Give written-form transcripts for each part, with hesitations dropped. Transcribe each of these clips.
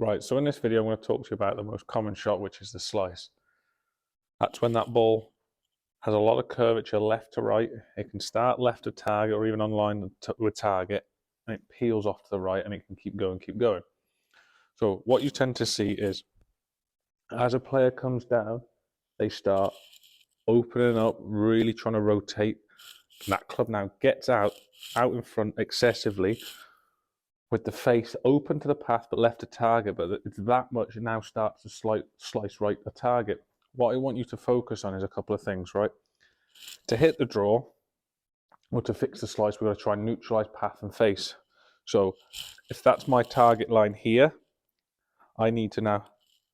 Right, so in this video I'm going to talk to you about the most common shot, which is the slice. That's when that ball has a lot of curvature left to right. It can start left of target or even on line with target, and it peels off to the right and it can keep going, keep going. So what you tend to see is as a player comes down, they start opening up, really trying to rotate. And that club now gets out in front excessively with the face open to the path but left to target, but it's that much it now starts to slice right the target. What I want you to focus on is a couple of things, right? To hit the draw or to fix the slice, we've got to try and neutralize path and face. So if that's my target line here, I need to now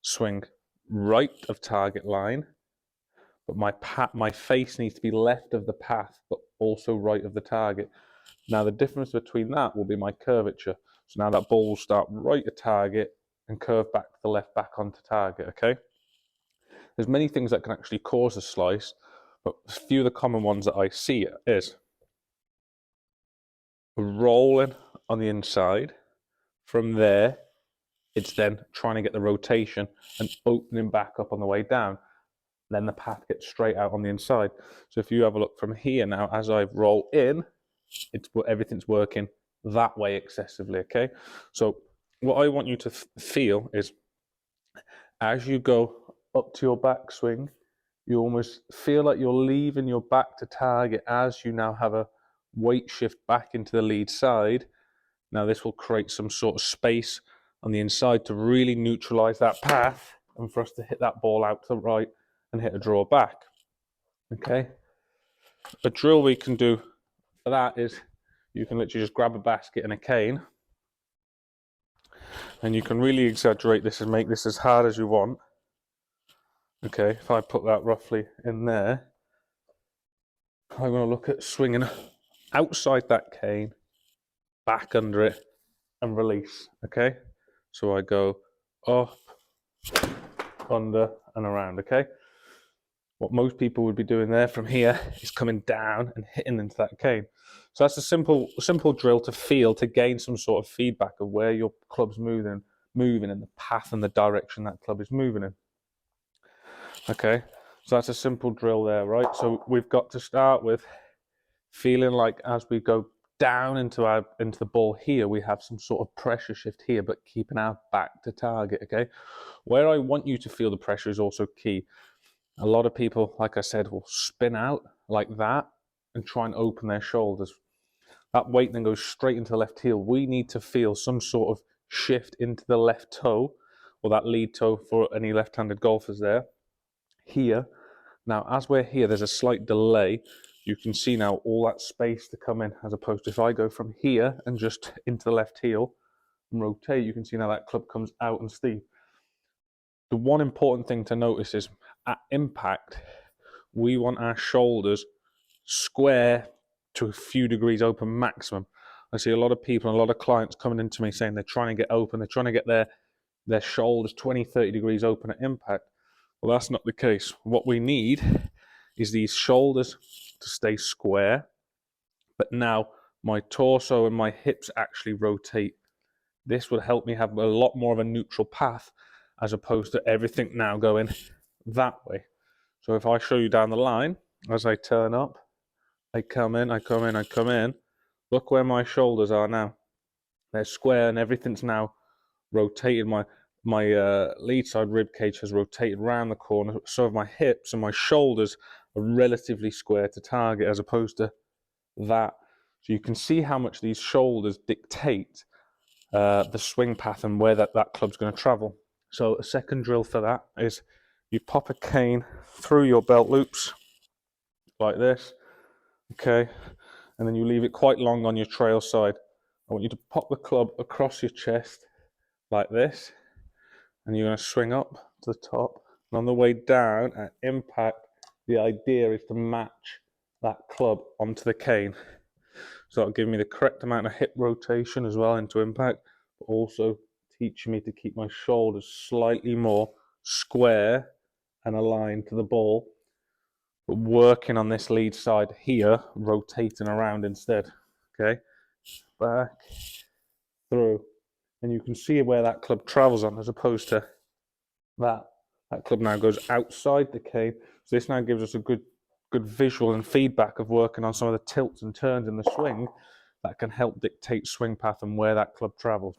swing right of target line, but my face needs to be left of the path, but also right of the target. Now the difference between that will be my curvature. So now that ball will start right at target and curve back to the left, back onto target, okay? There's many things that can actually cause a slice, but a few of the common ones that I see is rolling on the inside. From there, it's then trying to get the rotation and opening back up on the way down. Then the path gets straight out on the inside. So if you have a look from here now, as I roll in, everything's working that way excessively, okay? So what I want you to feel is as you go up to your backswing, you almost feel like you're leaving your back to target as you now have a weight shift back into the lead side. Now this will create some sort of space on the inside to really neutralize that path and for us to hit that ball out to the right and hit a draw back, okay? A drill we can do for that is you can literally just grab a basket and a cane, and you can really exaggerate this and make this as hard as you want. Okay, if I put that roughly in there, I'm going to look at swinging outside that cane, back under it, and release, okay? So I go up, under, and around, okay? What most people would be doing there from here is coming down and hitting into that cane. So that's a simple drill to feel, to gain some sort of feedback of where your club's moving and the path and the direction that club is moving in. Okay, so that's a simple drill there, right? So we've got to start with feeling like as we go down into the ball here, we have some sort of pressure shift here, but keeping our back to target, okay? Where I want you to feel the pressure is also key. A lot of people, like I said, will spin out like that and try and open their shoulders. That weight then goes straight into the left heel. We need to feel some sort of shift into the left toe, or that lead toe for any left-handed golfers there. Here. Now, as we're here, there's a slight delay. You can see now all that space to come in, as opposed to if I go from here and just into the left heel and rotate, you can see now that club comes out and steep. The one important thing to notice is at impact, we want our shoulders square to a few degrees open maximum. I see a lot of people and a lot of clients coming into me saying they're trying to get open, they're trying to get their shoulders 20, 30 degrees open at impact. Well, that's not the case. What we need is these shoulders to stay square, but now my torso and my hips actually rotate. This will help me have a lot more of a neutral path as opposed to everything now going that way. So if I show you down the line, as I turn up, I come in, I come in, I come in, look where my shoulders are now. They're square and everything's now rotated. My lead side rib cage has rotated around the corner, so have my hips, and my shoulders are relatively square to target as opposed to that. So you can see how much these shoulders dictate the swing path and where that club's going to travel. So a second drill for that is you pop a cane through your belt loops like this, okay, and then you leave it quite long on your trail side. I want you to pop the club across your chest like this, and you're going to swing up to the top. And on the way down at impact, the idea is to match that club onto the cane. So that'll give me the correct amount of hip rotation as well into impact, but also teaching me to keep my shoulders slightly more square and aligned to the ball, but working on this lead side here, rotating around instead. Okay, back, through, and you can see where that club travels on, as opposed to that club now goes outside the cane. So this now gives us a good visual and feedback of working on some of the tilts and turns in the swing that can help dictate swing path and where that club travels.